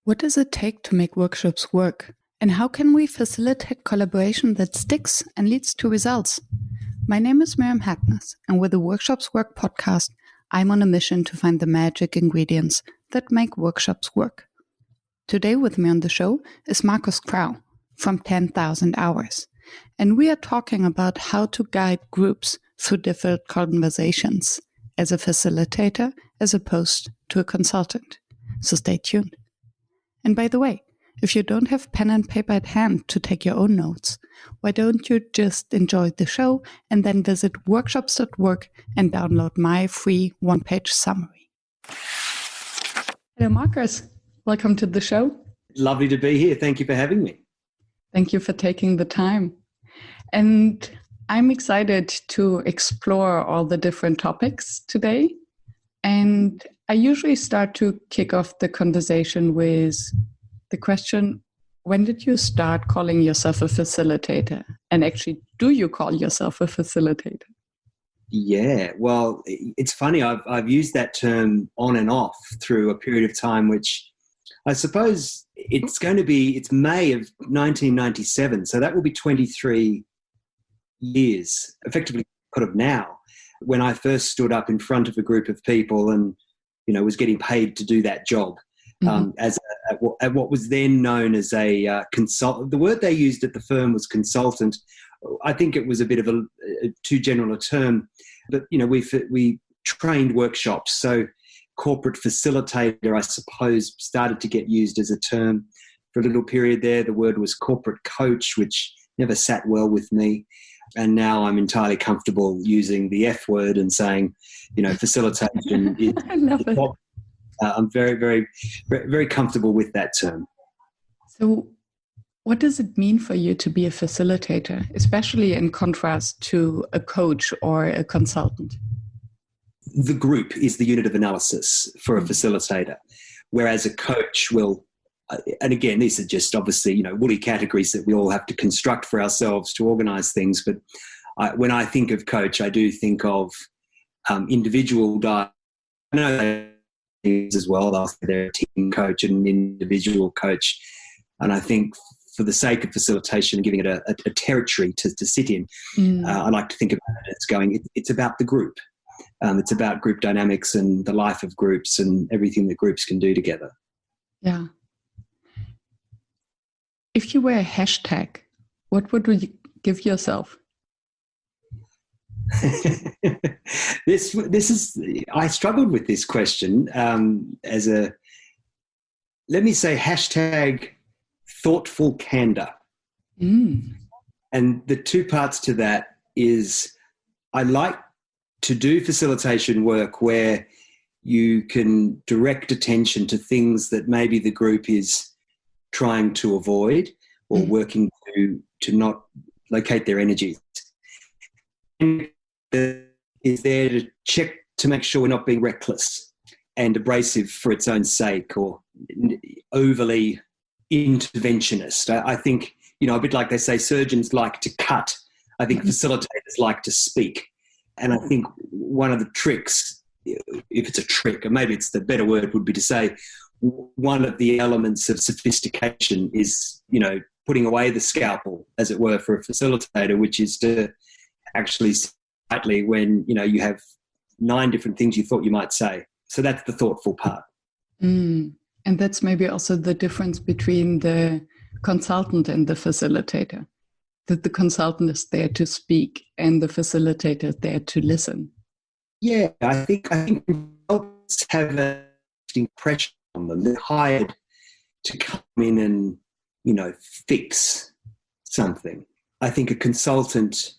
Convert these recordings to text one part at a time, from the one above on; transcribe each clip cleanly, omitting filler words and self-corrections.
What does it take to make workshops work? And how can we facilitate collaboration that sticks and leads to results? My name is Miriam Hackness, and with the Workshops Work podcast, I'm on a mission to find the magic ingredients that make workshops work. Today with me on the show is Markus Grau from 10,000 Hours, and we are talking about how to guide groups through difficult conversations as a facilitator as opposed to a consultant. So stay tuned. And by the way, if you don't have pen and paper at hand to take your own notes, why don't you just enjoy the show and then visit workshops.work and download my free one-page summary. Hello, Markus. Welcome to the show. Lovely to be here. Thank you for having me. Thank you for taking the time. And I'm excited to explore all the different topics today. And I usually start to kick off the conversation with the question, when did you start calling yourself a facilitator? And actually, do you call yourself a facilitator? Yeah, well, it's funny. I've used that term on and off through a period of time, which I suppose it's May of 1997. So that will be 23 years, effectively kind of now, when I first stood up in front of a group of people and, was getting paid to do that job. At what was then known as a consultant. The word they used at the firm was consultant. I think it was a bit of a too general a term, but we trained workshops. So corporate facilitator, I suppose, started to get used as a term for a little period there. The word was corporate coach, which never sat well with me. And now I'm entirely comfortable using the F word and saying, facilitation. I love it. I'm very, very, very comfortable with that term. So what does it mean for you to be a facilitator, especially in contrast to a coach or a consultant? The group is the unit of analysis for a facilitator, whereas a coach will, and again, these are just obviously, woolly categories that we all have to construct for ourselves to organise things. But when I think of coach, I do think of individual I know as well. They're a team coach and an individual coach. And I think for the sake of facilitation and giving it a territory to sit in, I like to think about it as it's about the group. It's about group dynamics and the life of groups and everything that groups can do together. Yeah. If you were a hashtag, what would you give yourself? This is, I struggled with this question let me say hashtag thoughtful candor. And the two parts to that is I like to do facilitation work where you can direct attention to things that maybe the group is trying to avoid or working to not locate their energies. Is there to check to make sure we're not being reckless and abrasive for its own sake or overly interventionist. I think, a bit like they say surgeons like to cut. I think facilitators like to speak. And I think one of the tricks, if it's a trick, or maybe it's the better word would be to say, one of the elements of sophistication is, putting away the scalpel, as it were, for a facilitator, which is to actually slightly when, you have 9 different things you thought you might say. So that's the thoughtful part. And that's maybe also the difference between the consultant and the facilitator, that the consultant is there to speak and the facilitator is there to listen. Yeah, I think consultants have an interesting pressure on them. They're hired to come in and, fix something. I think a consultant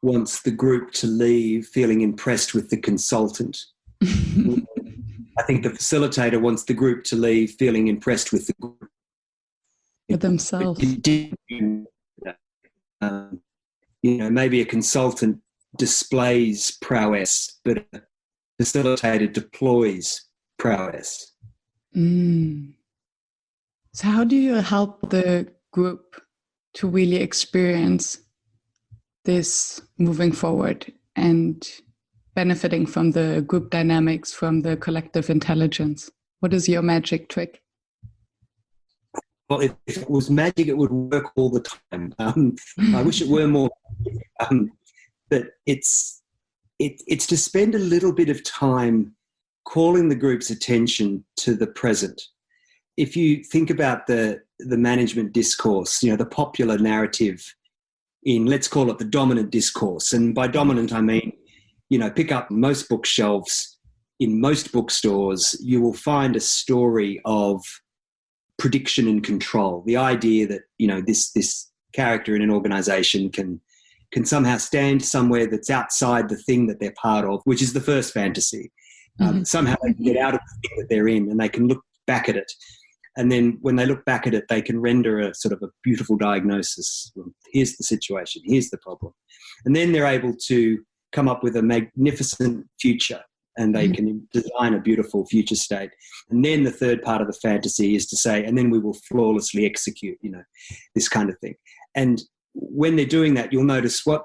wants the group to leave feeling impressed with the consultant. I think the facilitator wants the group to leave feeling impressed with the group. With themselves. Maybe a consultant displays prowess, but a facilitator deploys prowess. So how do you help the group to really experience this moving forward and benefiting from the group dynamics, from the collective intelligence? What is your magic trick? Well, if it was magic, it would work all the time. I wish it were more. But it's to spend a little bit of time calling the group's attention to the present. If you think about the management discourse, the popular narrative in, let's call it the dominant discourse. And by dominant, I mean, pick up most bookshelves in most bookstores, you will find a story of prediction and control. The idea that, this character in an organization can somehow stand somewhere that's outside the thing that they're part of, which is the first fantasy. Somehow they can get out of the thing that they're in and they can look back at it. And then when they look back at it, they can render a sort of a beautiful diagnosis. Well, here's the situation. Here's the problem. And then they're able to come up with a magnificent future and they can design a beautiful future state. And then the third part of the fantasy is to say, and then we will flawlessly execute, this kind of thing. And when they're doing that, you'll notice what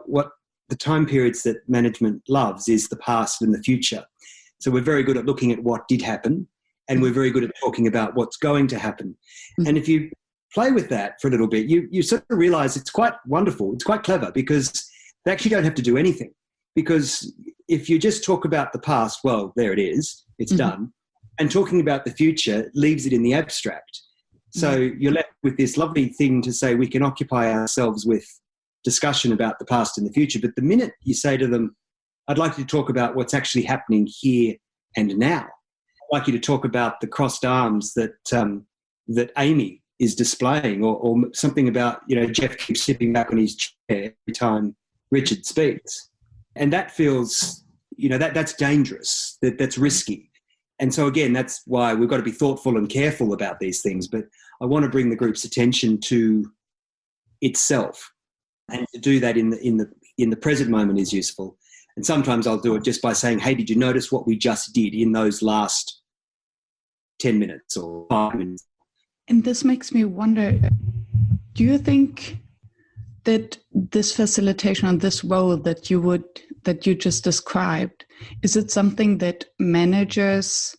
the time periods that management loves is the past and the future. So we're very good at looking at what did happen, and we're very good at talking about what's going to happen. And if you play with that for a little bit, you sort of realize it's quite wonderful. It's quite clever because they actually don't have to do anything. Because if you just talk about the past, well, there it is, it's done. And talking about the future leaves it in the abstract. So you're left with this lovely thing to say we can occupy ourselves with discussion about the past and the future. But the minute you say to them, I'd like you to talk about what's actually happening here and now. I'd like you to talk about the crossed arms that Amy is displaying, or something about, Jeff keeps sitting back on his chair every time Richard speaks. And that feels, that's dangerous, that's risky. And so again, that's why we've got to be thoughtful and careful about these things. But I want to bring the group's attention to itself, and to do that in the present moment is useful. And sometimes I'll do it just by saying, hey, did you notice what we just did in those last 10 minutes or 5 minutes? And this makes me wonder, do you think that this facilitation and this role that you just described, is it something that managers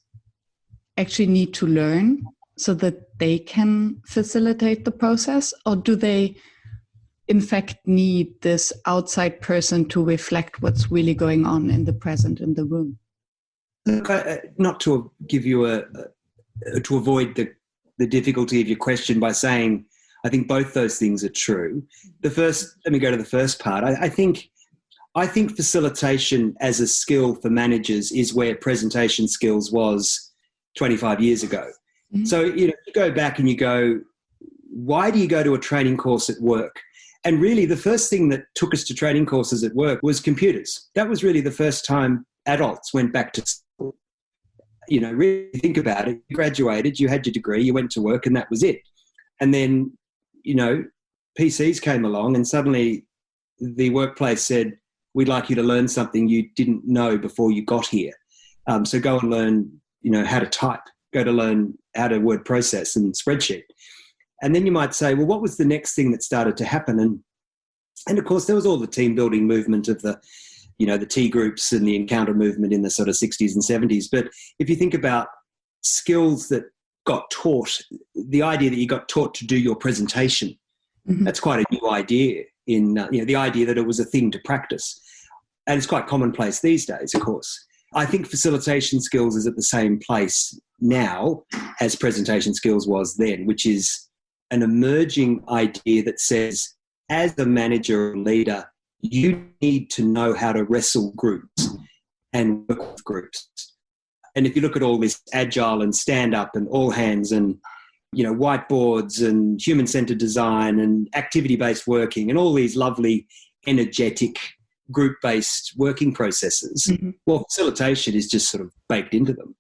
actually need to learn so that they can facilitate the process? Or do they in fact need this outside person to reflect what's really going on in the present in the room? Look, not to give you to avoid the difficulty of your question by saying I think both those things are true. Let me go to the first part. I think facilitation as a skill for managers is where presentation skills was 25 years ago. So, you go back and you go, why do you go to a training course at work? And really the first thing that took us to training courses at work was computers. That was really the first time adults went back to school. Really think about it. You graduated, you had your degree, you went to work, and that was it. And then, PCs came along and suddenly the workplace said, we'd like you to learn something you didn't know before you got here. So go and learn, how to type, go to learn how to word process and spreadsheet. And then you might say, well, what was the next thing that started to happen? And of course, there was all the team building movement of the T groups and the encounter movement in the sort of 60s and 70s. But if you think about skills that got taught, the idea that you got taught to do your presentation, that's quite a new idea in, the idea that it was a thing to practice. And it's quite commonplace these days, of course. I think facilitation skills is at the same place now as presentation skills was then, which is an emerging idea that says, as a manager or leader, you need to know how to wrestle groups and work with groups. And if you look at all this agile and stand-up and all hands and, whiteboards and human-centered design and activity-based working and all these lovely, energetic, group-based working processes, well, facilitation is just sort of baked into them.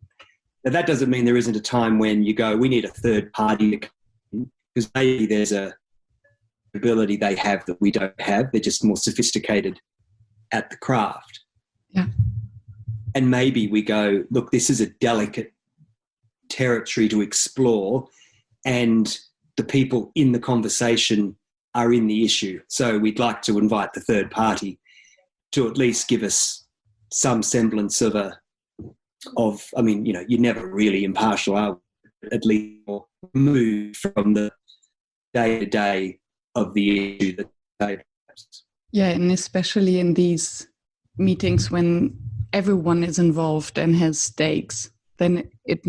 Now, that doesn't mean there isn't a time when you go, we need a third party to come in, because maybe there's a ability they have that we don't have. They're just more sophisticated at the craft. Yeah. And maybe we go, look, this is a delicate territory to explore, and the people in the conversation are in the issue. So we'd like to invite the third party to at least give us some semblance of you're never really impartial, are at least moved from the day-to-day of the issue that they. Yeah, and especially in these meetings when everyone is involved and has stakes, then it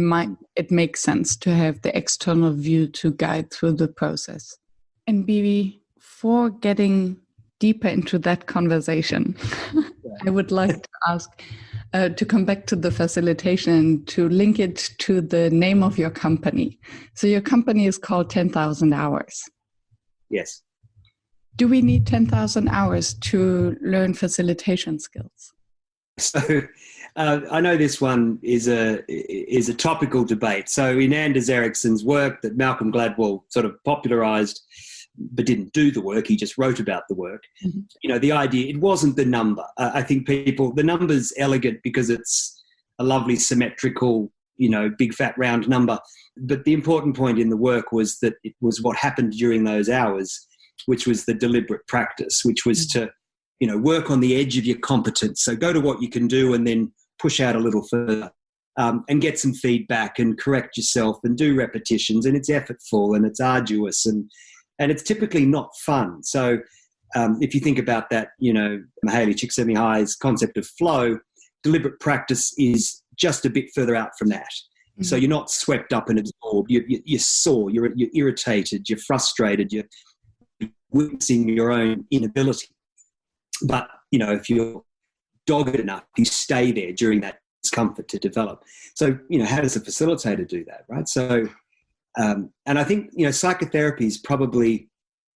makes sense to have the external view to guide through the process. And before getting deeper into that conversation, I would like to ask to come back to the facilitation and to link it to the name of your company. So your company is called 10,000 Hours. Yes. Do we need 10,000 hours to learn facilitation skills? So I know this one is a topical debate. So in Anders Ericsson's work that Malcolm Gladwell sort of popularized, but didn't do the work, he just wrote about the work. Mm-hmm. The idea, it wasn't the number. I think the number's elegant because it's a lovely symmetrical, big fat round number. But the important point in the work was that it was what happened during those hours, which was the deliberate practice, which was to, work on the edge of your competence. So go to what you can do and then push out a little further and get some feedback and correct yourself and do repetitions. And it's effortful and it's arduous and it's typically not fun. So if you think about that, Mihaly Csikszentmihalyi's concept of flow, deliberate practice is just a bit further out from that. Mm-hmm. So you're not swept up and absorbed. You're sore, you're irritated, you're frustrated, you're witnessing your own inability. But, if you're dogged enough, you stay there during that discomfort to develop. So, how does a facilitator do that, right? So, and I think, psychotherapy is probably,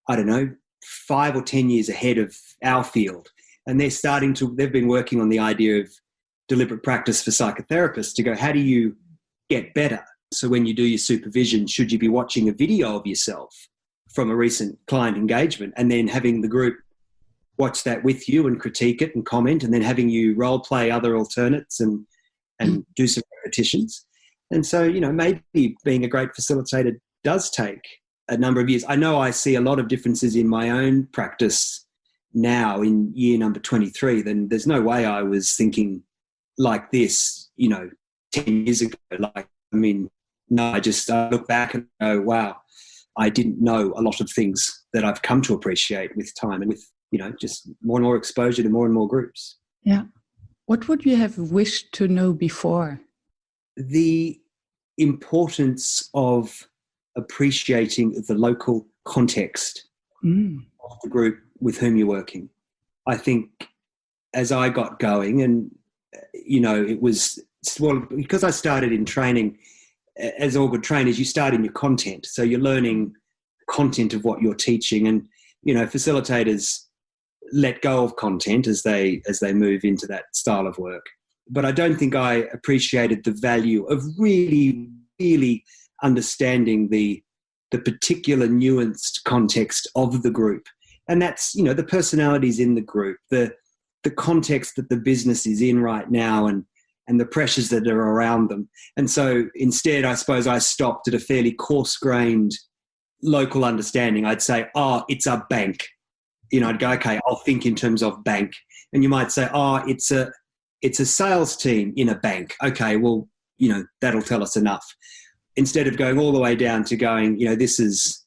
5 or 10 years ahead of our field. And they've been working on the idea of deliberate practice for psychotherapists to go, how do you get better? So when you do your supervision, should you be watching a video of yourself from a recent client engagement and then having the group watch that with you and critique it and comment, and then having you role play other alternates and do some repetitions? And so, maybe being a great facilitator does take a number of years. I know I see a lot of differences in my own practice now in year number 23. Then there's no way I was thinking like this, 10 years ago. No, I look back and go, wow, I didn't know a lot of things that I've come to appreciate with time and with, just more and more exposure to more and more groups. Yeah. What would you have wished to know before? The importance of appreciating the local context of the group with whom you're working. I think as I got going and, it was, because I started in training, as all good trainers, you start in your content. So you're learning content of what you're teaching, and, facilitators let go of content as they move into that style of work. But I don't think I appreciated the value of really, really understanding the particular nuanced context of the group. And that's, the personalities in the group, the context that the business is in right now and the pressures that are around them. And so instead, I suppose I stopped at a fairly coarse-grained local understanding. I'd say, it's a bank. I'd go, okay, I'll think in terms of bank. And you might say, it's a sales team in a bank. Okay, well, that'll tell us enough. Instead of going all the way down to going, this is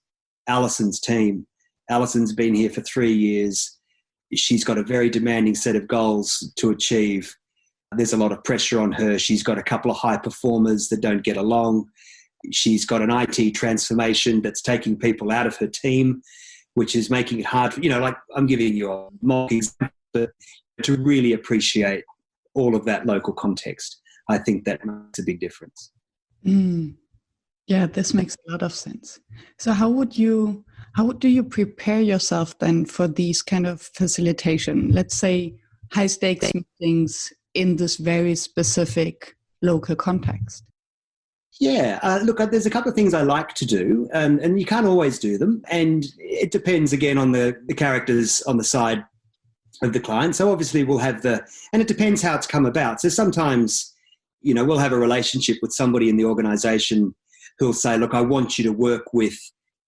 Alison's team. Alison's been here for 3 years. She's got a very demanding set of goals to achieve. There's a lot of pressure on her. She's got a couple of high performers that don't get along. She's got an IT transformation that's taking people out of her team, which is making it hard for, I'm giving you a mock example, but to really appreciate all of that local context, I think that makes a big difference. Yeah, this makes a lot of sense. So how do you prepare yourself then for these kind of facilitation, let's say high stakes meetings in this very specific local context? Yeah, look, there's a couple of things I like to do, and you can't always do them. And it depends, again, on the characters on the side of the client. So obviously we'll have and it depends how it's come about. So sometimes, we'll have a relationship with somebody in the organisation who'll say, look, I want you to work with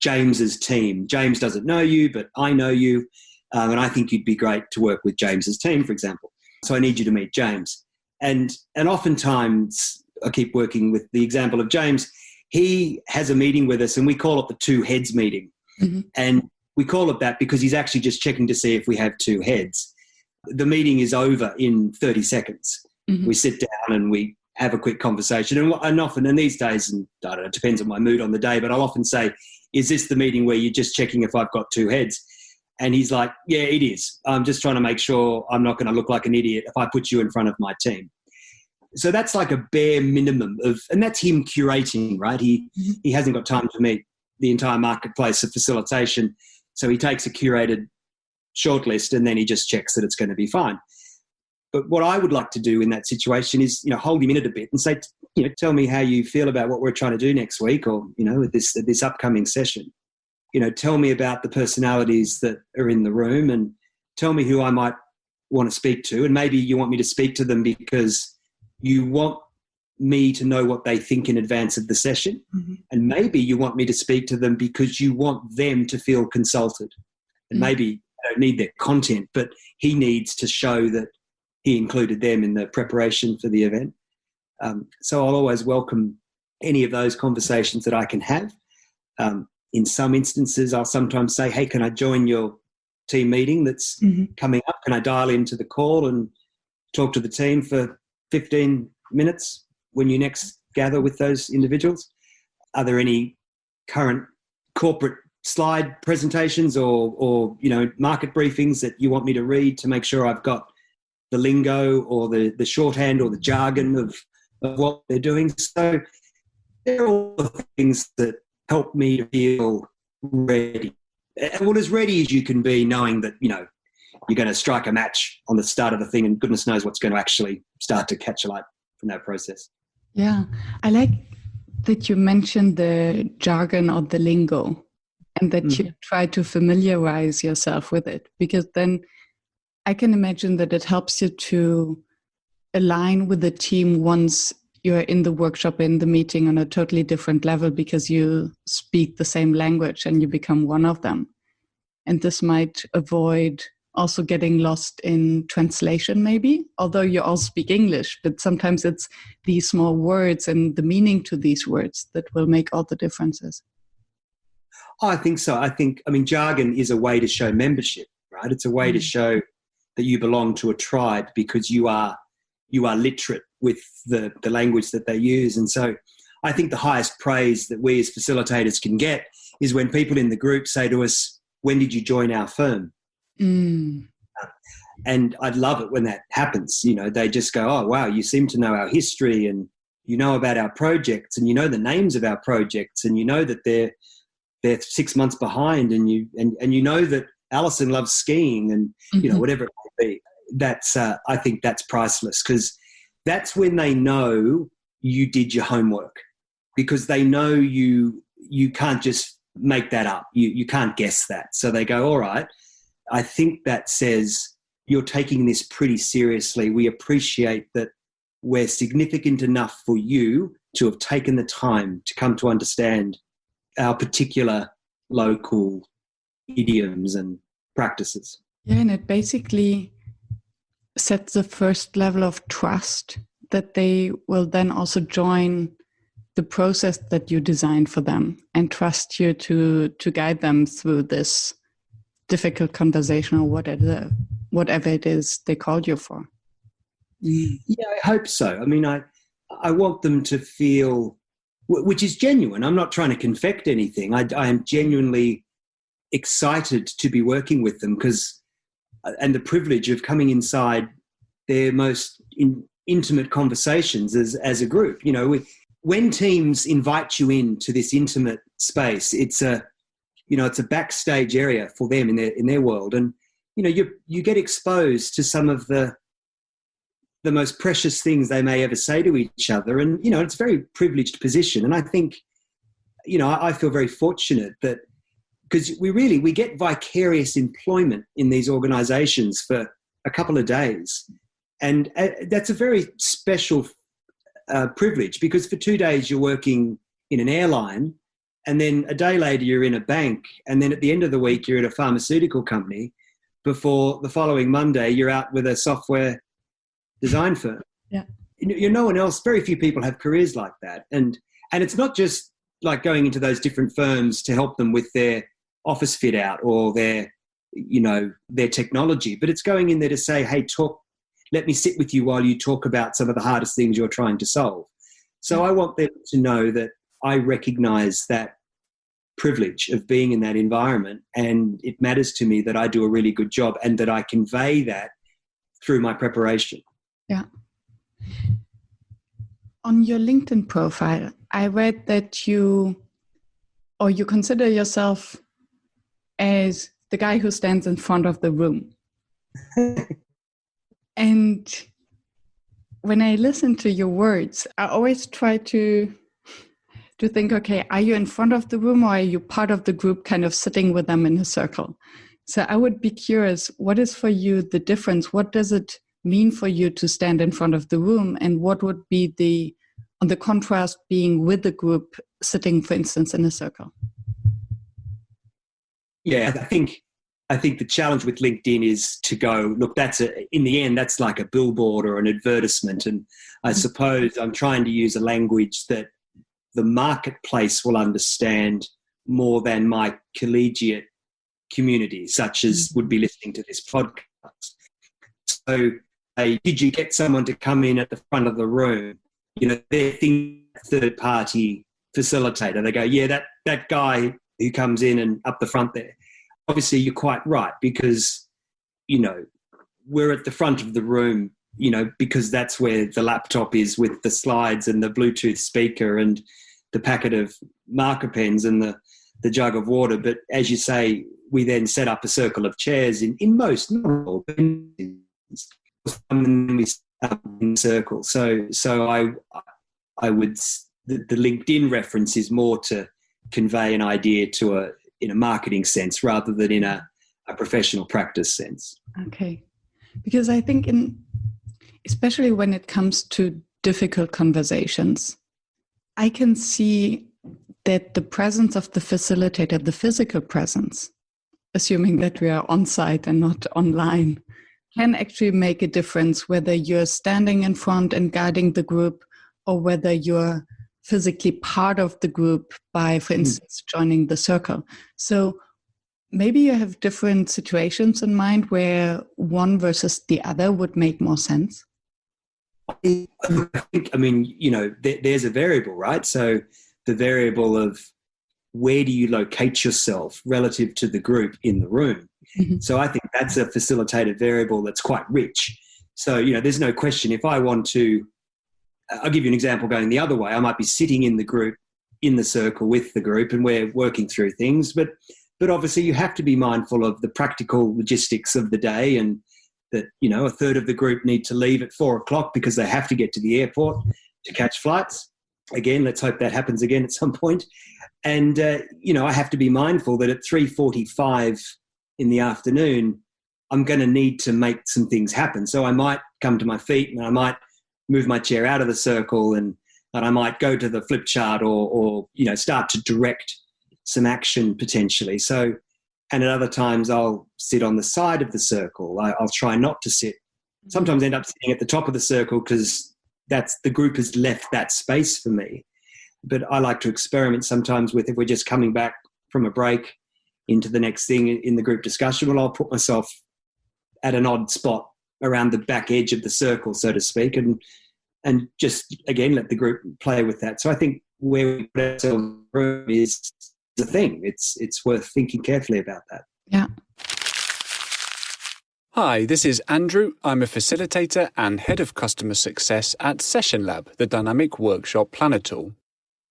James's team. James doesn't know you, but I know you, and I think you'd be great to work with James's team, for example. so I need you to meet James. And oftentimes I keep working with the example of James. He has a meeting with us and we call it the two heads meeting. Mm-hmm. And we call it that because he's actually just checking to see if we have two heads. The meeting is over in 30 seconds. Mm-hmm. We sit down and we have a quick conversation. And often in these days, and I don't know, it depends on my mood on the day, but I'll often say, is this the meeting where you're just checking if I've got two heads? And he's like, yeah, it is. I'm just trying to make sure I'm not going to look like an idiot if I put you in front of my team. So that's like a bare minimum of, and that's him curating, right? He hasn't got time to meet the entire marketplace of facilitation. So he takes a curated shortlist and then he just checks that it's going to be fine. But what I would like to do in that situation is, hold him in it a bit and say, tell me how you feel about what we're trying to do next week or, with this upcoming session. Tell me about the personalities that are in the room and tell me who I might want to speak to. And maybe you want me to speak to them because you want me to know what they think in advance of the session. Mm-hmm. And maybe you want me to speak to them because you want them to feel consulted. And maybe I don't need their content, but he needs to show that he included them in the preparation for the event. So I'll always welcome any of those conversations that I can have. In some instances, I'll sometimes say, hey, can I join your team meeting that's coming up? Can I dial into the call and talk to the team for 15 minutes when you next gather with those individuals? Are there any current corporate slide presentations or market briefings that you want me to read to make sure I've got the lingo or the shorthand or the jargon of what they're doing? So they're all the things that help me feel ready. Well, as ready as you can be, knowing that, you're going to strike a match on the start of the thing and goodness knows what's going to actually start to catch a light from that process. Yeah. I like that you mentioned the jargon or the lingo and that you try to familiarize yourself with it, because then I can imagine that it helps you to align with the team once you're in the workshop, in the meeting on a totally different level, because you speak the same language and you become one of them. And this might avoid also getting lost in translation maybe, although you all speak English, but sometimes it's these small words and the meaning to these words that will make all the differences. I think so. Jargon is a way to show membership, right? It's a way to show that you belong to a tribe because you are literate with the language that they use. And so I think the highest praise that we as facilitators can get is when people in the group say to us, when did you join our firm? And I'd love it when that happens. They just go, oh, wow, you seem to know our history and you know about our projects and you know the names of our projects and you know that they're 6 months behind and you know that Alison loves skiing and, whatever it might be. That's I think that's priceless, because that's when they know you did your homework, because they know you can't just make that up. You can't guess that. So they go, all right, I think that says you're taking this pretty seriously. We appreciate that we're significant enough for you to have taken the time to come to understand our particular local idioms and practices. Yeah, and it basically sets the first level of trust that they will then also join the process that you designed for them and trust you to guide them through this difficult conversation or whatever it is they called you for. Yeah, I hope so. I want them to feel, which is genuine. I'm not trying to confect anything. I am genuinely excited to be working with them and the privilege of coming inside their most intimate conversations as a group. When teams invite you into this intimate space, it's a backstage area for them in their world, and you get exposed to some of the most precious things they may ever say to each other, and it's a very privileged position. And I think I feel very fortunate that, because we get vicarious employment in these organizations for a couple of days. And that's a very special privilege, because for 2 days you're working in an airline, and then a day later you're in a bank, and then at the end of the week you're at a pharmaceutical company, before the following Monday you're out with a software design firm. Yeah. You're no one else. Very few people have careers like that. And it's not just like going into those different firms to help them with their office fit out or their technology, but it's going in there to say, hey, let me sit with you while you talk about some of the hardest things you're trying to solve. So I want them to know that I recognize that privilege of being in that environment, and it matters to me that I do a really good job and that I convey that through my preparation. Yeah. On your LinkedIn profile, I read that you consider yourself as the guy who stands in front of the room. And when I listen to your words, I always try to think, okay, are you in front of the room or are you part of the group kind of sitting with them in a circle? So I would be curious, what is for you the difference? What does it mean for you to stand in front of the room? And what would be the contrast being with the group sitting, for instance, in a circle? Yeah, I think the challenge with LinkedIn is to go, look, in the end, that's like a billboard or an advertisement. And I suppose I'm trying to use a language that the marketplace will understand more than my collegiate community, such as would be listening to this podcast. So did you get someone to come in at the front of the room? They're thinking third-party facilitator. They go, yeah, that guy who comes in and up the front there. Obviously, you're quite right because, we're at the front of the room, because that's where the laptop is with the slides and the Bluetooth speaker and the packet of marker pens and the jug of water. But as you say, we then set up a circle of chairs in most, not all, but in we set up in circle. So I would, the LinkedIn reference is more to convey an idea in a marketing sense rather than in a professional practice sense. Okay. Because I think especially when it comes to difficult conversations, I can see that the presence of the facilitator, the physical presence, assuming that we are on site and not online, can actually make a difference whether you're standing in front and guiding the group or whether you're physically part of the group by, for instance, joining the circle. So maybe you have different situations in mind where one versus the other would make more sense. I think, there's a variable, right? So the variable of where do you locate yourself relative to the group in the room? Mm-hmm. So I think that's a facilitated variable that's quite rich. So, there's no question if I want to, I'll give you an example going the other way. I might be sitting in the group, in the circle with the group, and we're working through things. But obviously you have to be mindful of the practical logistics of the day and that, a third of the group need to leave at 4:00 because they have to get to the airport to catch flights. Again, let's hope that happens again at some point. And, I have to be mindful that at 3:45 in the afternoon, I'm going to need to make some things happen. So I might come to my feet and I might move my chair out of the circle and I might go to the flip chart or start to direct some action potentially. So, and at other times I'll sit on the side of the circle. I'll try not to sit. Sometimes end up sitting at the top of the circle because the group has left that space for me. But I like to experiment sometimes with, if we're just coming back from a break into the next thing in the group discussion, well, I'll put myself at an odd spot around the back edge of the circle, so to speak, and just, again, let the group play with that. So I think where we put ourselves in the room is the thing. It's worth thinking carefully about that. Yeah. Hi, this is Andrew. I'm a facilitator and head of customer success at Session Lab, the dynamic workshop planner tool.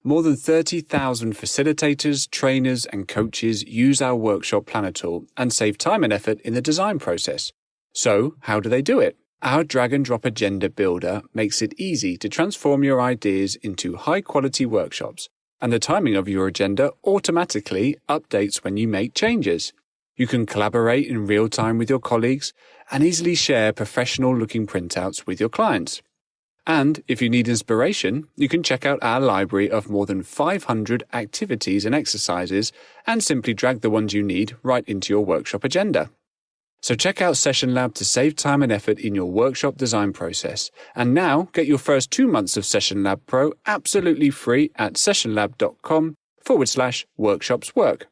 More than 30,000 facilitators, trainers, and coaches use our workshop planner tool and save time and effort in the design process. So, how do they do it? Our drag-and-drop agenda builder makes it easy to transform your ideas into high-quality workshops, and the timing of your agenda automatically updates when you make changes. You can collaborate in real time with your colleagues and easily share professional-looking printouts with your clients. And if you need inspiration, you can check out our library of more than 500 activities and exercises and simply drag the ones you need right into your workshop agenda. So check out Session Lab to save time and effort in your workshop design process. And now get your first 2 months of Session Lab Pro absolutely free at sessionlab.com/workshopswork.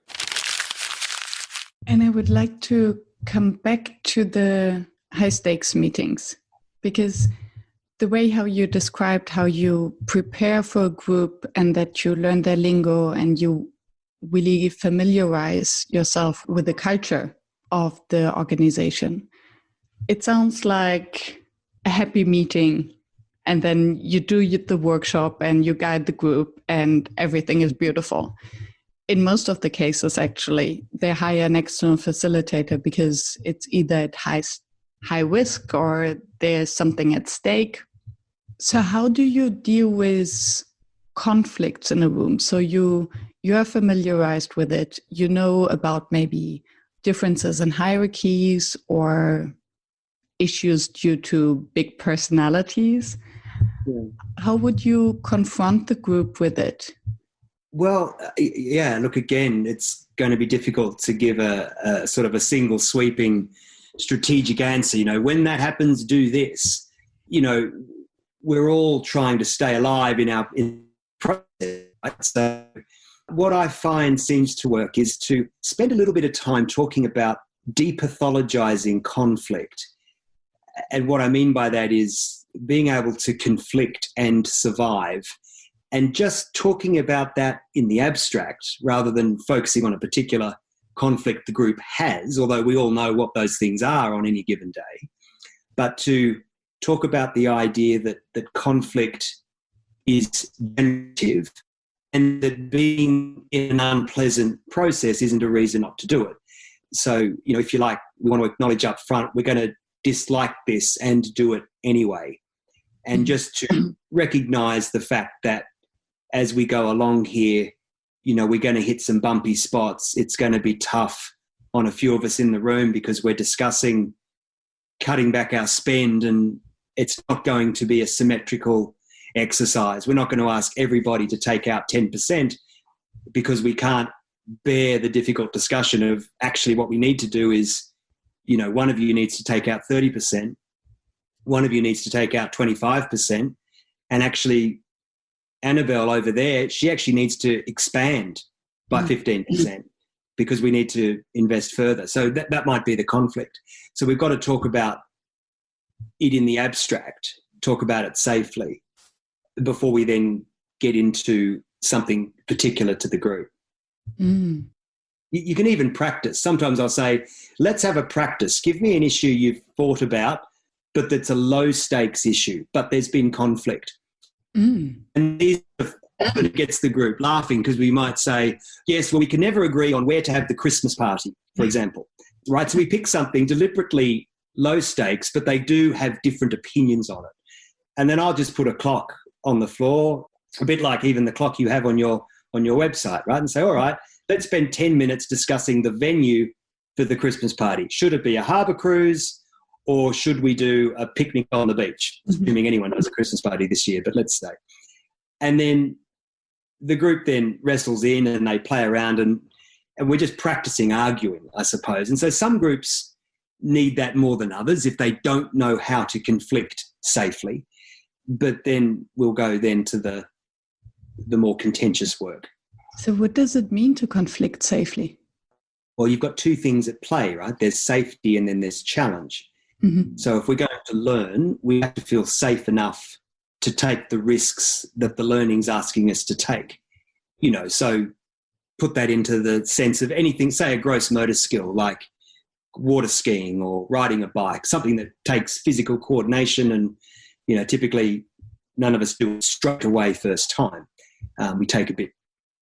And I would like to come back to the high stakes meetings, because the way how you described how you prepare for a group and that you learn their lingo and you really familiarize yourself with the culture of the organization, it sounds like a happy meeting, and then you do the workshop and you guide the group and everything is beautiful. In most of the cases, actually, they hire an external facilitator because it's either at high risk or there's something at stake. So how do you deal with conflicts in a room? So you are familiarized with it. You know about maybe differences in hierarchies or issues due to big personalities. Yeah. How would you confront the group with it? Well, yeah, look, again, it's going to be difficult to give a sort of a single sweeping strategic answer. When that happens, do this. We're all trying to stay alive in our process. So what I find seems to work is to spend a little bit of time talking about depathologizing conflict. And what I mean by that is being able to conflict and survive, and just talking about that in the abstract rather than focusing on a particular conflict the group has, although we all know what those things are on any given day, but to talk about the idea that conflict is generative and that being in an unpleasant process isn't a reason not to do it. So, if you like, we want to acknowledge up front, we're going to dislike this and do it anyway. And just to recognize the fact that as we go along here, we're going to hit some bumpy spots. It's going to be tough on a few of us in the room because we're discussing cutting back our spend, and it's not going to be a symmetrical exercise. We're not going to ask everybody to take out 10% because we can't bear the difficult discussion of actually what we need to do is, one of you needs to take out 30%, one of you needs to take out 25%, and actually Annabelle over there, she actually needs to expand by 15% because we need to invest further. So that might be the conflict. So we've got to talk about it in the abstract, talk about it safely before we then get into something particular to the group. Mm. You can even practice. Sometimes I'll say, let's have a practice. Give me an issue you've thought about, but that's a low stakes issue, but there's been conflict. Mm. And these often gets the group laughing because we might say, yes, well, we can never agree on where to have the Christmas party, for example, right? So we pick something deliberately low stakes, but they do have different opinions on it. And then I'll just put a clock on the floor, a bit like even the clock you have on your website, right? And say, all right, let's spend 10 minutes discussing the venue for the Christmas party. Should it be a harbour cruise or should we do a picnic on the beach? Assuming anyone does a Christmas party this year, but let's say. And then the group then wrestles in and they play around and we're just practicing arguing, I suppose. And so some groups need that more than others if they don't know how to conflict safely. But then we'll go then to the more contentious work. So what does it mean to conflict safely? Well, you've got two things at play, right? There's safety and then there's challenge. Mm-hmm. So if we're going to learn, we have to feel safe enough to take the risks that the learning's asking us to take. So put that into the sense of anything, say a gross motor skill like water skiing or riding a bike, something that takes physical coordination and, typically none of us do it straight away first time. We take a bit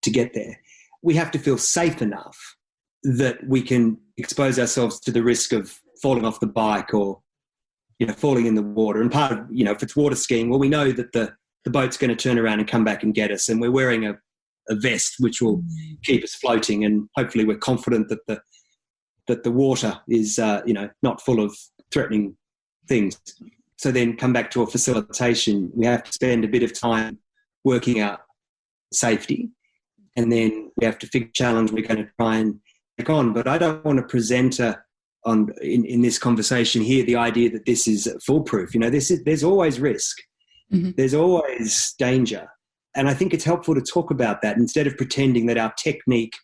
to get there. We have to feel safe enough that we can expose ourselves to the risk of falling off the bike or, falling in the water. And part of, if it's water skiing, well, we know that the boat's going to turn around and come back and get us. And we're wearing a vest which will keep us floating. And hopefully we're confident that the water is, not full of threatening things. So then come back to a facilitation. We have to spend a bit of time working out safety. And then we have to figure a challenge we're going to try and take on. But I don't want to present a in this conversation here, the idea that this is foolproof. There's always risk. Mm-hmm. There's always danger. And I think it's helpful to talk about that instead of pretending that our technique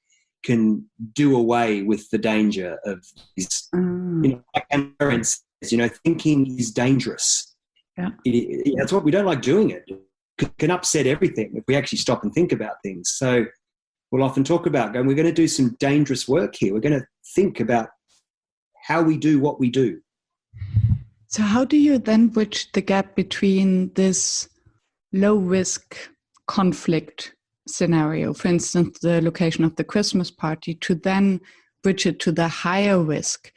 can do away with the danger of this. Like parents says, thinking is dangerous. Yeah. That's what we don't like doing it. It can upset everything if we actually stop and think about things. So we'll often talk about we're going to do some dangerous work here. We're going to think about how we do what we do. So how do you then bridge the gap between this low risk conflict scenario, for instance, the location of the Christmas party, to then bridge it to the higher risk?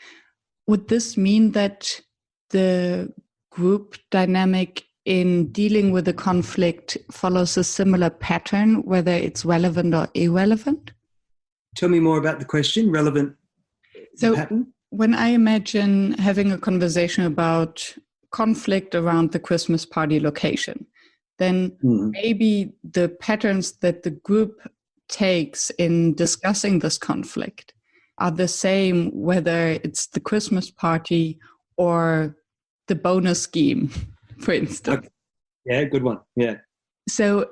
Would this mean that the group dynamic in dealing with the conflict follows a similar pattern, whether it's relevant or irrelevant? Tell me more about the question, relevant pattern? When I imagine having a conversation about conflict around the Christmas party location, then maybe the patterns that the group takes in discussing this conflict are the same, whether it's the Christmas party or the bonus scheme, for instance. Okay. Yeah, good one. Yeah. So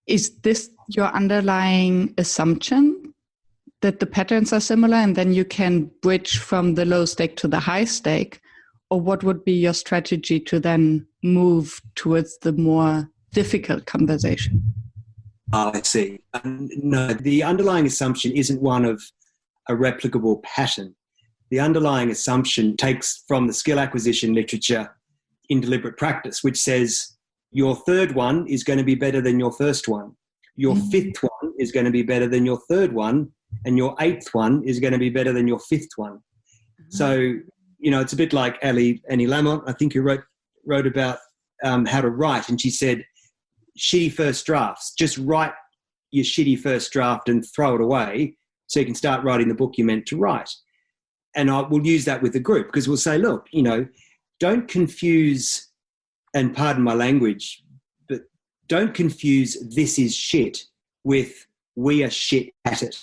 is this your underlying assumption, that the patterns are similar and then you can bridge from the low stake to the high stake? Or what would be your strategy to then move towards the more difficult conversation? I see. No, the underlying assumption isn't one of a replicable pattern. The underlying assumption takes from the skill acquisition literature in deliberate practice, which says your third one is going to be better than your first one. Your fifth one is going to be better than your third one. And your eighth one is going to be better than your fifth one. So, it's a bit like Annie Lamont, I think, who wrote about how to write. And she said, shitty first drafts, just write your shitty first draft and throw it away so you can start writing the book you meant to write. And we'll use that with the group because we'll say, look, don't confuse, and pardon my language, but don't confuse this is shit with we are shit at it.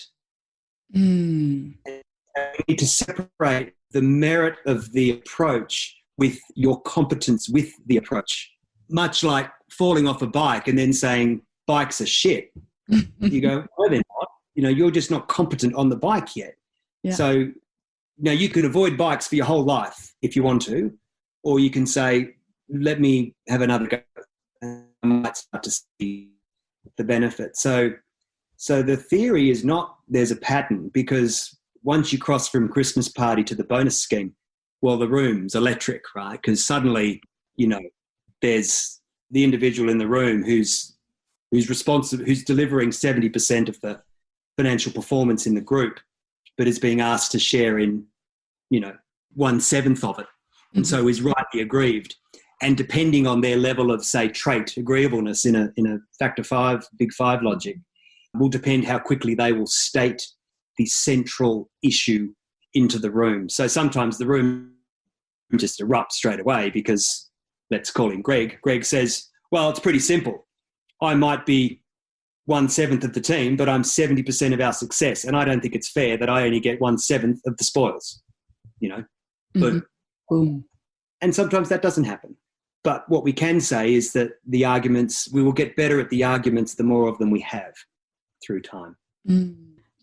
And you need to separate the merit of the approach with your competence with the approach. Much like falling off a bike and then saying bikes are shit. You go, no, they're not. You're just not competent on the bike yet. Yeah. So now you can avoid bikes for your whole life if you want to, or you can say, let me have another go. I might start to see the benefit. So the theory is not there's a pattern, because once you cross from Christmas party to the bonus scheme, well, the room's electric, right? Because suddenly, there's the individual in the room who's responsible, who's delivering 70% of the financial performance in the group, but is being asked to share in, 1/7 of it. And so is rightly aggrieved. And depending on their level of, say, trait agreeableness in a factor 5, big 5 logic, will depend how quickly they will state the central issue into the room. So sometimes the room just erupts straight away because, let's call him Greg. Greg says, well, it's pretty simple. I might be 1/7 of the team, but I'm 70% of our success. And I don't think it's fair that I only get 1/7 of the spoils, But, and sometimes that doesn't happen. But what we can say is that we will get better at the arguments the more of them we have through time.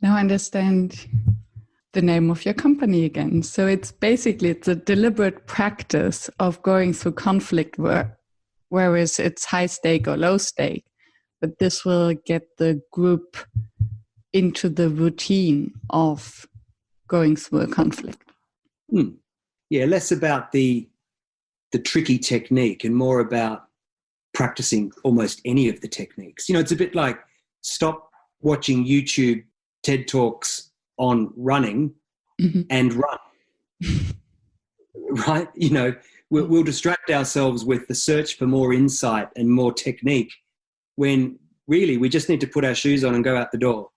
Now I understand the name of your company again. So it's a deliberate practice of going through conflict work, whereas it's high stake or low stake. But this will get the group into the routine of going through a conflict. Yeah, less about the tricky technique and more about practicing almost any of the techniques. It's a bit like stop watching YouTube TED Talks on running and run, right? We'll distract ourselves with the search for more insight and more technique when really we just need to put our shoes on and go out the door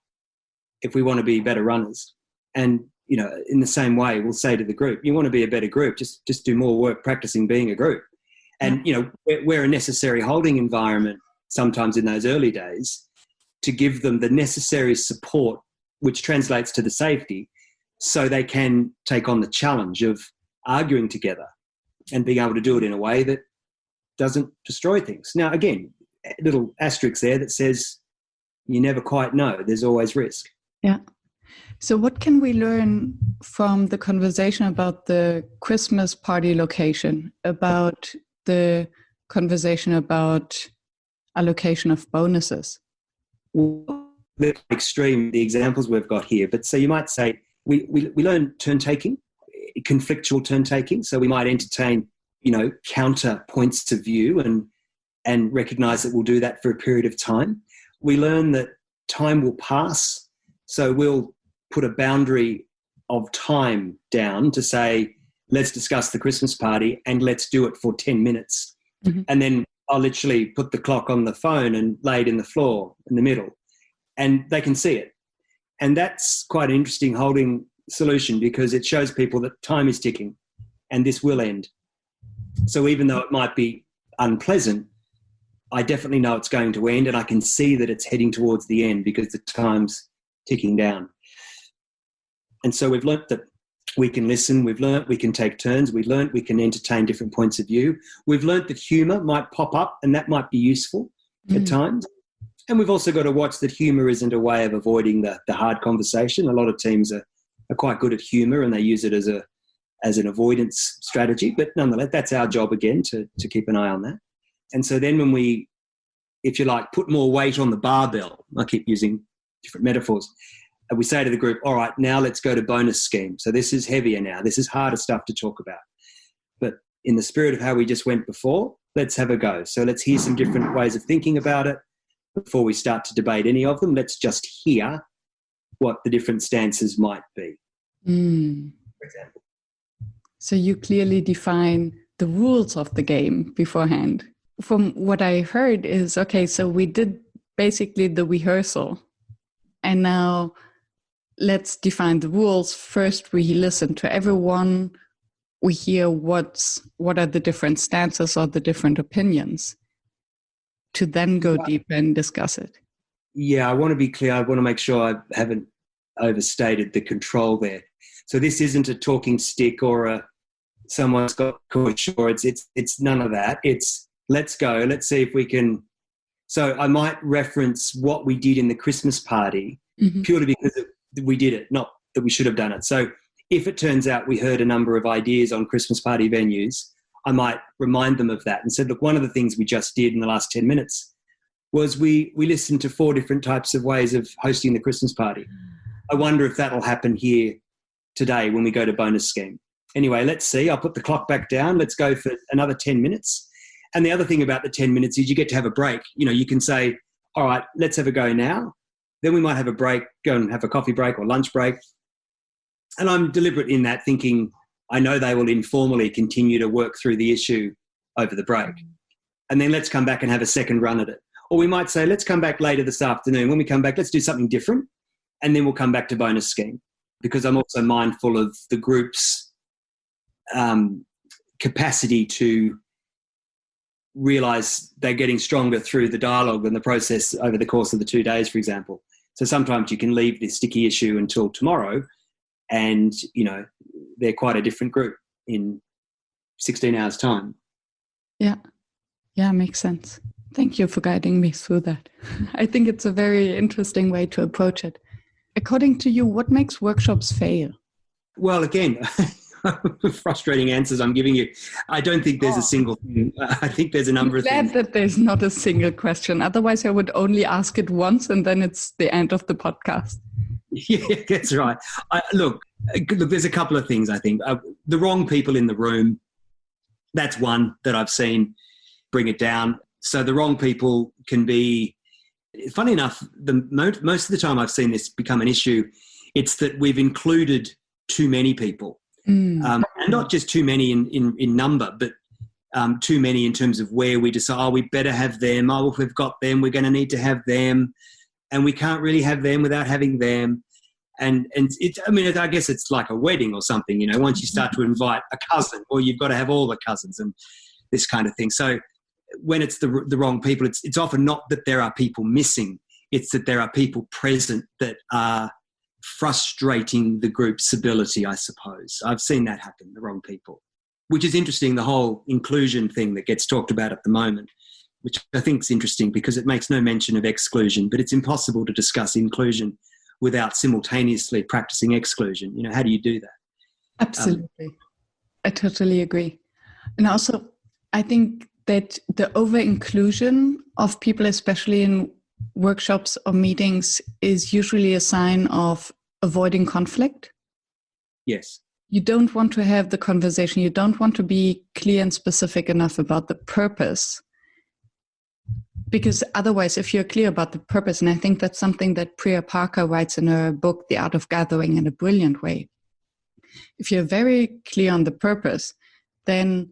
if we want to be better runners. And, in the same way, we'll say to the group, you want to be a better group, just do more work practicing being a group. And, we're a necessary holding environment sometimes in those early days to give them the necessary support, which translates to the safety, so they can take on the challenge of arguing together and being able to do it in a way that doesn't destroy things. Now, again, a little asterisk there that says you never quite know. There's always risk. Yeah. So what can we learn from the conversation about the Christmas party location, about the conversation about allocation of bonuses? The extreme, the examples we've got here. But so you might say we learn turn taking, conflictual turn taking. So we might entertain, counter points of view and recognize that we'll do that for a period of time. We learn that time will pass. So we'll put a boundary of time down to say, let's discuss the Christmas party and let's do it for 10 minutes. Mm-hmm. And then I'll literally put the clock on the phone and lay it in the floor in the middle, and they can see it. And that's quite an interesting holding solution because it shows people that time is ticking and this will end. So even though it might be unpleasant, I definitely know it's going to end, and I can see that it's heading towards the end because the time's ticking down. And so we've learnt that we can listen. We've learnt we can take turns. We've learnt we can entertain different points of view. We've learnt that humour might pop up and that might be useful at times. And we've also got to watch that humour isn't a way of avoiding the hard conversation. A lot of teams are quite good at humour and they use it as an avoidance strategy. But nonetheless, that's our job again to keep an eye on that. And so then when we, if you like, put more weight on the barbell, I keep using different metaphors, and we say to the group, all right, now let's go to bonus scheme. So this is heavier now. This is harder stuff to talk about. But in the spirit of how we just went before, let's have a go. So let's hear some different ways of thinking about it. Before we start to debate any of them, let's just hear what the different stances might be, for example. So you clearly define the rules of the game beforehand. From what I heard is, okay, so we did basically the rehearsal, and now let's define the rules. First, we listen to everyone. We hear what are the different stances or the different opinions, to then go deeper and discuss it. Yeah, I want to be clear. I want to make sure I haven't overstated the control there. So this isn't a talking stick or someone's got coach, or it's none of that. It's let's go. Let's see if we can. So I might reference what we did in the Christmas party purely because we did it, not that we should have done it. So if it turns out we heard a number of ideas on Christmas party venues, I might remind them of that and said, look, one of the things we just did in the last 10 minutes was we listened to 4 different types of ways of hosting the Christmas party. I wonder if that'll happen here today when we go to bonus scheme. Anyway, let's see. I'll put the clock back down. Let's go for another 10 minutes. And the other thing about the 10 minutes is you get to have a break. You can say, all right, let's have a go now. Then we might have a break, go and have a coffee break or lunch break. And I'm deliberate in that, thinking I know they will informally continue to work through the issue over the break. And then let's come back and have a second run at it. Or we might say, let's come back later this afternoon. When we come back, let's do something different. And then we'll come back to bonus scheme, because I'm also mindful of the group's capacity to realise they're getting stronger through the dialogue and the process over the course of the 2 days, for example. So sometimes you can leave this sticky issue until tomorrow and, they're quite a different group in 16 hours' time. Yeah, makes sense. Thank you for guiding me through that. I think it's a very interesting way to approach it. According to you, what makes workshops fail? Well, again, frustrating answers I'm giving you. I don't think there's a single thing. I think there's a number of things. I'm glad that there's not a single question. Otherwise, I would only ask it once and then it's the end of the podcast. Yeah, that's right. Look, there's a couple of things, I think. The wrong people in the room, that's one that I've seen bring it down. So the wrong people can be, funny enough, most of the time I've seen this become an issue. It's that we've included too many people. And not just too many in number, but too many in terms of where we decide, we better have them. If we've got them, we're going to need to have them. And we can't really have them without having them. And I guess it's like a wedding or something, once you start to invite a cousin, or you've got to have all the cousins and this kind of thing. So when it's the wrong people, it's often not that there are people missing. It's that there are people present that are frustrating the group's ability, I suppose. I've seen that happen, the wrong people, which is interesting, the whole inclusion thing that gets talked about at the moment, which I think is interesting because it makes no mention of exclusion, but it's impossible to discuss inclusion without simultaneously practicing exclusion. You know, how do you do that? Absolutely. I totally agree. And also, I think that the over-inclusion of people, especially in workshops or meetings, is usually a sign of avoiding conflict. Yes. You don't want to have the conversation. You don't want to be clear and specific enough about the purpose. Because otherwise, if you're clear about the purpose, and I think that's something that Priya Parker writes in her book, The Art of Gathering, in a brilliant way. If you're very clear on the purpose, then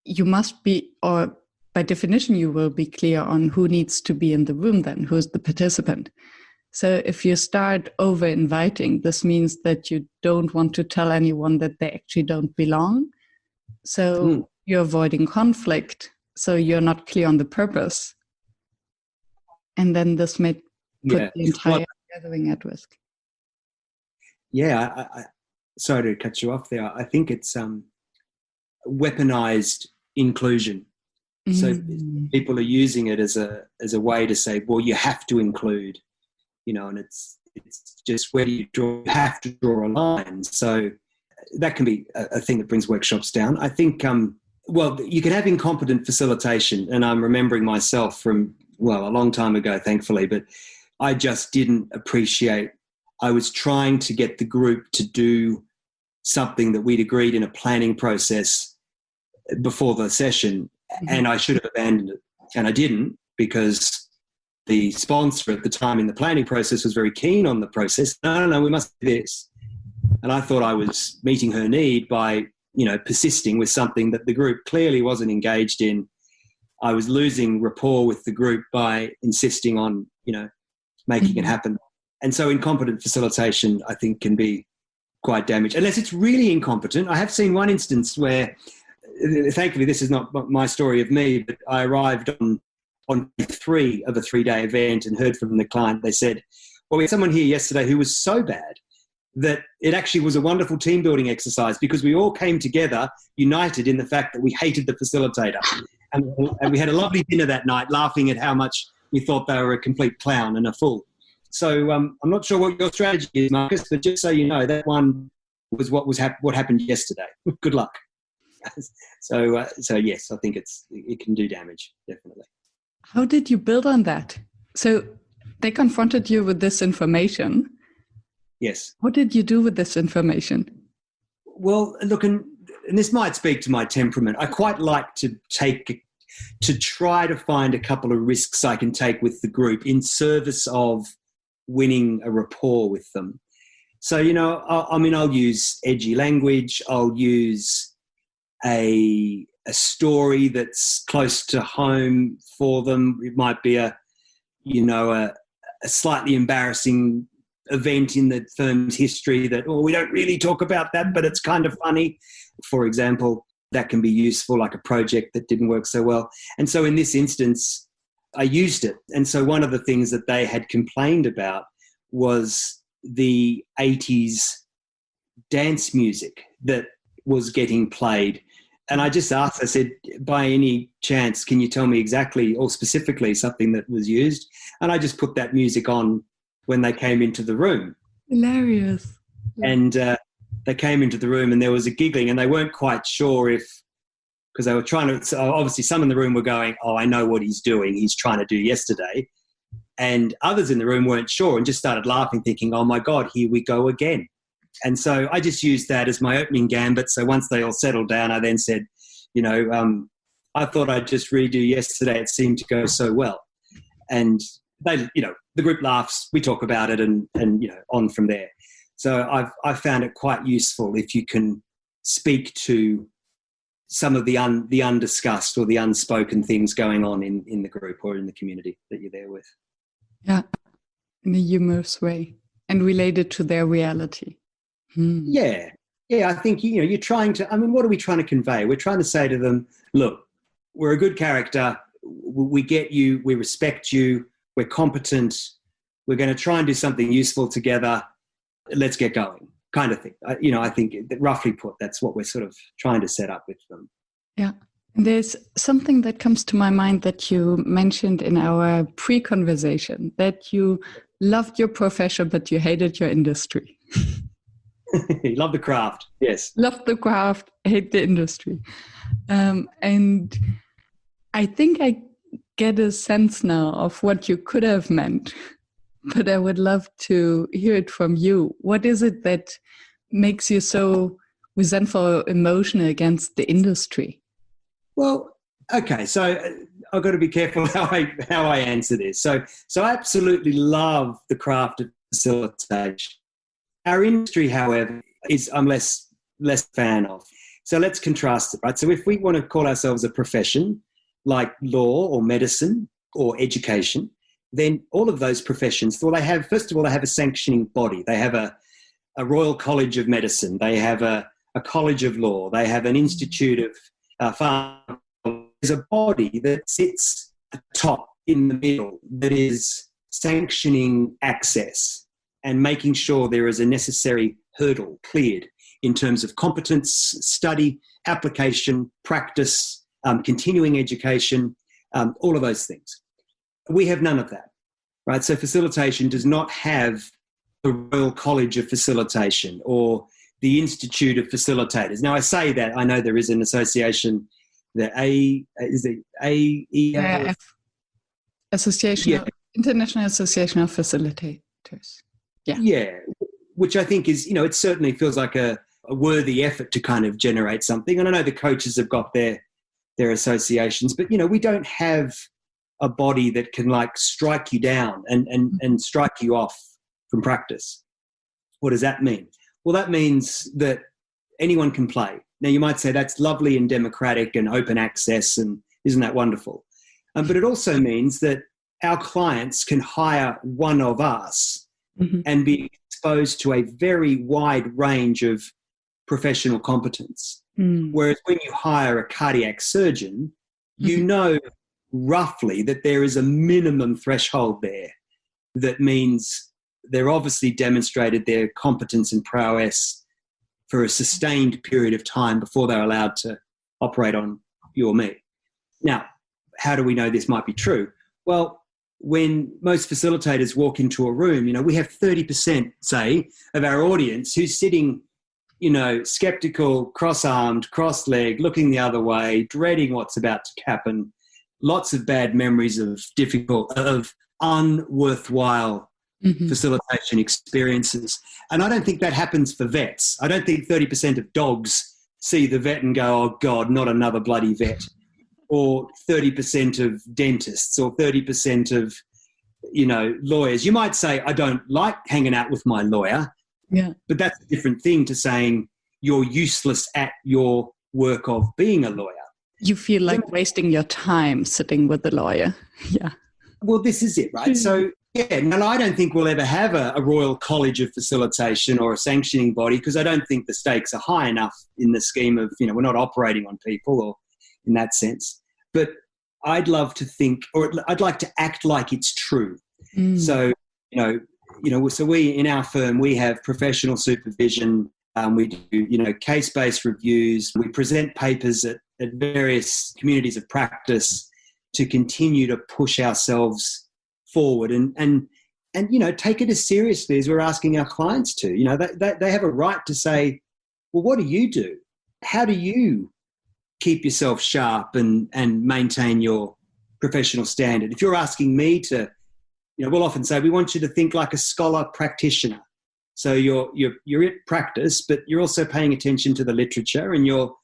you must be, or by definition, you will be clear on who needs to be in the room then, who's the participant. So if you start over-inviting, this means that you don't want to tell anyone that they actually don't belong. So you're avoiding conflict. So you're not clear on the purpose. And then this may put the entire gathering at risk. Yeah, I sorry to cut you off there. I think it's weaponized inclusion. So people are using it as a way to say, well, you have to include, you know, and it's just where do you draw? You have to draw a line. So that can be a thing that brings workshops down. I think, well, you can have incompetent facilitation, and I'm remembering myself from, well, a long time ago, thankfully, but I just didn't appreciate. I was trying to get the group to do something that we'd agreed in a planning process before the session, and I should have abandoned it. And I didn't, because the sponsor at the time in the planning process was very keen on the process. No, we must do this. And I thought I was meeting her need by, you know, persisting with something that the group clearly wasn't engaged in. I was losing rapport with the group by insisting on, you know, making it happen. And so incompetent facilitation, I think, can be quite damaged, unless it's really incompetent. I have seen one instance where, thankfully this is not my story of me, but I arrived on 3 of a 3-day event and heard from the client. They said, well, we had someone here yesterday who was so bad that it actually was a wonderful team building exercise because we all came together united in the fact that we hated the facilitator. And we had a lovely dinner that night laughing at how much we thought they were a complete clown and a fool. So I'm not sure what your strategy is, Marcus, but just so you know, that one was what happened yesterday. Good luck. So yes, I think it can do damage, definitely. How did you build on that? So they confronted you with this information. Yes. What did you do with this information? Well, look, and this might speak to my temperament. I quite like to try to find a couple of risks I can take with the group in service of winning a rapport with them. So, you know, I'll use edgy language. I'll use a story that's close to home for them. It might be a slightly embarrassing event in the firm's history that, we don't really talk about that, but it's kind of funny. For example, that can be useful, like a project that didn't work so well. And so in this instance, I used it. And so one of the things that they had complained about was the 80s dance music that was getting played. And I just asked, I said, by any chance, can you tell me exactly or specifically something that was used? And I just put that music on when they came into the room. Hilarious. And they came into the room and there was a giggling and they weren't quite sure because they were trying to, so obviously some in the room were going, I know what he's doing. He's trying to do yesterday. And others in the room weren't sure and just started laughing, thinking, oh my God, here we go again. And so I just used that as my opening gambit. So once they all settled down, I then said, I thought I'd just redo yesterday. It seemed to go so well. And they, the group laughs, we talk about it and on from there. So I've found it quite useful if you can speak to some of the undiscussed or the unspoken things going on in the group or in the community that you're there with. Yeah, in a humorous way and related to their reality. Yeah, I think, you're trying to, what are we trying to convey? We're trying to say to them, look, we're a good character. We get you. We respect you. We're competent. We're going to try and do something useful together. Let's get going, kind of thing. I think roughly put, that's what we're sort of trying to set up with them. Yeah. There's something that comes to my mind that you mentioned in our pre-conversation, that you loved your profession, but you hated your industry. You love the craft, yes. Love the craft, hate the industry. And I think I get a sense now of what you could have meant, but I would love to hear it from you. What is it that makes you so resentful or emotional against the industry? Well, okay, so I've got to be careful how I answer this. So I absolutely love the craft of facilitation. Our industry, however, I'm less fan of. So let's contrast it, right? So if we want to call ourselves a profession like law or medicine or education, then all of those professions, well, first of all, they have a sanctioning body. They have a Royal College of Medicine. They have a College of Law. They have an Institute of Pharmacy. There's a body that sits at the top in the middle that is sanctioning access and making sure there is a necessary hurdle cleared in terms of competence, study, application, practice, continuing education, all of those things. We have none of that, right? So facilitation does not have the Royal College of Facilitation or the Institute of Facilitators. Now, I say that, I know there is an association, International Association of Facilitators. Yeah, which I think is, it certainly feels like a worthy effort to kind of generate something. And I know the coaches have got their associations, but, we don't have a body that can like strike you down and strike you off from practice. What does that mean? Well, that means that anyone can play. Now, you might say that's lovely and democratic and open access, and isn't that wonderful? But it also means that our clients can hire one of us and be exposed to a very wide range of professional competence. Whereas when you hire a cardiac surgeon, you know roughly that there is a minimum threshold there that means they're obviously demonstrated their competence and prowess for a sustained period of time before they're allowed to operate on you or me. Now, how do we know this might be true? Well, when most facilitators walk into a room, we have 30%, say, of our audience who's sitting, skeptical, cross-armed, cross-legged, looking the other way, dreading what's about to happen, lots of bad memories of unworthwhile facilitation experiences. And I don't think that happens for vets. I don't think 30% of dogs see the vet and go, oh, God, not another bloody vet. Or 30% of dentists or 30% of, lawyers. You might say, I don't like hanging out with my lawyer. Yeah. But that's a different thing to saying you're useless at your work of being a lawyer. You feel like wasting your time sitting with the lawyer. Yeah. Well, this is it, right? So, now I don't think we'll ever have a Royal College of Facilitation or a sanctioning body because I don't think the stakes are high enough in the scheme of, we're not operating on people or in that sense. But I'd love to think, or I'd like to act like it's true. So, so we, in our firm, we have professional supervision. We do, case-based reviews. We present papers at various communities of practice to continue to push ourselves forward and take it as seriously as we're asking our clients to. They have a right to say, well, what do you do? How do you keep yourself sharp and maintain your professional standard? If you're asking me to, we'll often say we want you to think like a scholar practitioner. So you're at practice, but you're also paying attention to the literature and you're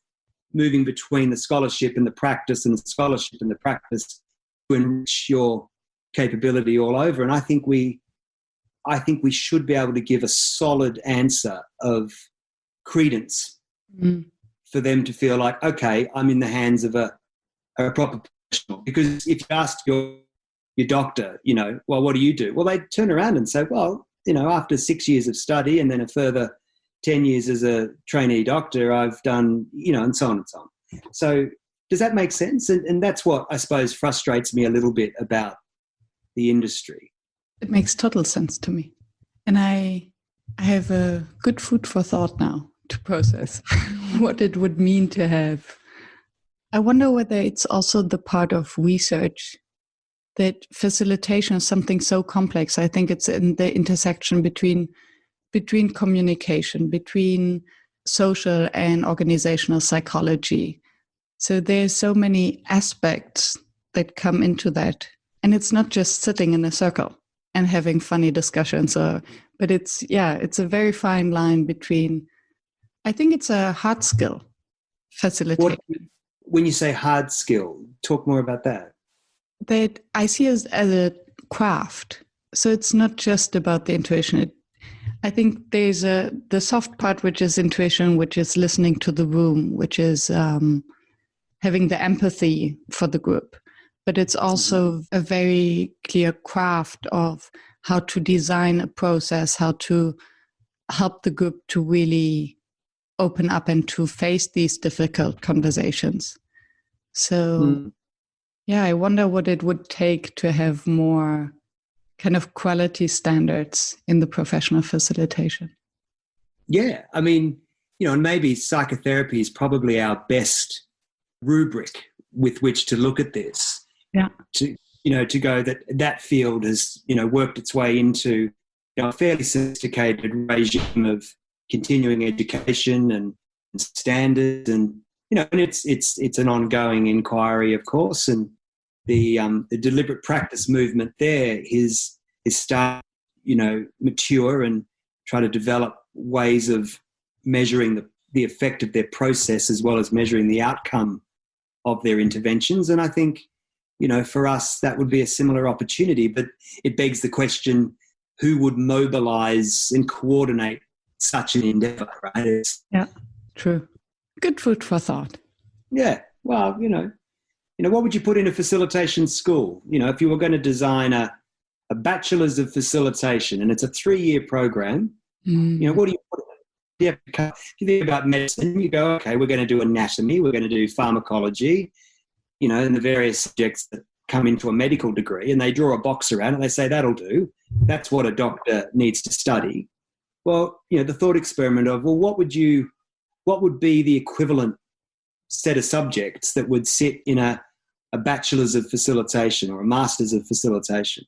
moving between the scholarship and the practice and the scholarship and the practice to enrich your capability all over. And I think we should be able to give a solid answer of credence for them to feel like, okay, I'm in the hands of a proper professional. Because if you ask your doctor, well, what do you do? Well, they turn around and say, well, after 6 years of study and then a further 10 years as a trainee doctor, I've done, and so on and so on. So does that make sense? And that's what I suppose frustrates me a little bit about the industry. It makes total sense to me. And I have a good food for thought now to process what it would mean to have. I wonder whether it's also the part of research that facilitation is something so complex. I think it's in the intersection between communication, between social and organizational psychology. So there's so many aspects that come into that. And it's not just sitting in a circle and having funny discussions, but it's a very fine line between, I think it's a hard skill, facilitation. When you say hard skill, talk more about that. That I see as a craft. So it's not just about the intuition. I think there's the soft part, which is intuition, which is listening to the room, which is having the empathy for the group. But it's also a very clear craft of how to design a process, how to help the group to really open up and to face these difficult conversations. So, I wonder what it would take to have more kind of quality standards in the professional facilitation. Yeah, I mean, and maybe psychotherapy is probably our best rubric with which to look at this. Yeah. To go that field has, worked its way into a fairly sophisticated regime of continuing education and standards, and and it's an ongoing inquiry, of course, and the deliberate practice movement there is start mature and try to develop ways of measuring the effect of their process as well as measuring the outcome of their interventions. And I think for us that would be a similar opportunity, but it begs the question, who would mobilize and coordinate such an endeavor, right? Yeah, true. Good food for thought. Yeah. Well, what would you put in a facilitation school? If you were going to design a bachelor's of facilitation and it's a 3-year program, what do you put in it? If you think about medicine, you go, okay, we're going to do anatomy, we're going to do pharmacology, and the various subjects that come into a medical degree, and they draw a box around it. They say, that'll do. That's what a doctor needs to study. Well, the thought experiment of, what would be the equivalent set of subjects that would sit in a bachelor's of facilitation or a master's of facilitation?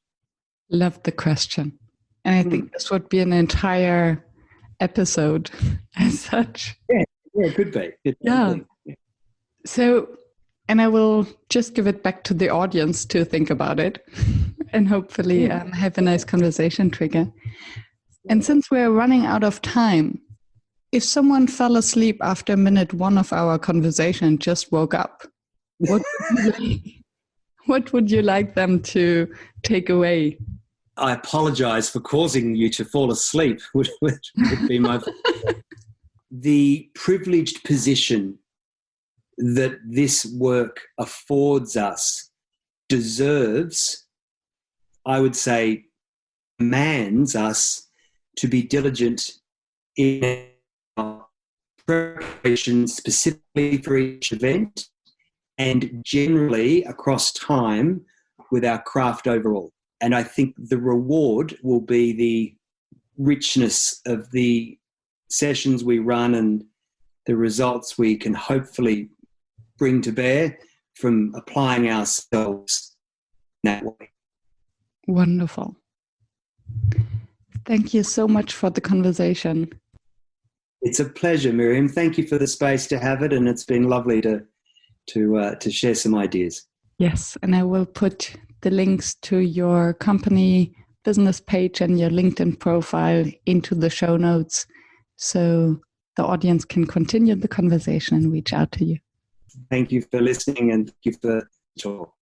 Love the question. And I think this would be an entire episode as such. Yeah, it could be. Yeah. So, and I will just give it back to the audience to think about it and hopefully have a nice conversation trigger. And since we're running out of time, if someone fell asleep after minute 1 of our conversation and just woke up, what would you like them to take away? I apologize for causing you to fall asleep, which would be my... The privileged position that this work affords us deserves, I would say, demands us to be diligent in our preparation specifically for each event and generally across time with our craft overall. And I think the reward will be the richness of the sessions we run and the results we can hopefully bring to bear from applying ourselves in that way. Wonderful. Thank you so much for the conversation. It's a pleasure, Miriam. Thank you for the space to have it, and it's been lovely to share some ideas. Yes, and I will put the links to your company business page and your LinkedIn profile into the show notes so the audience can continue the conversation and reach out to you. Thank you for listening and thank you for talk.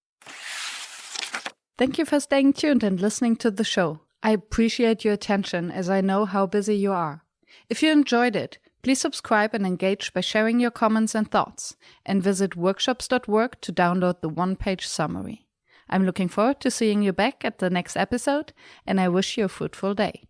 Thank you for staying tuned and listening to the show. I appreciate your attention as I know how busy you are. If you enjoyed it, please subscribe and engage by sharing your comments and thoughts, and visit workshops.work to download the one-page summary. I'm looking forward to seeing you back at the next episode, and I wish you a fruitful day.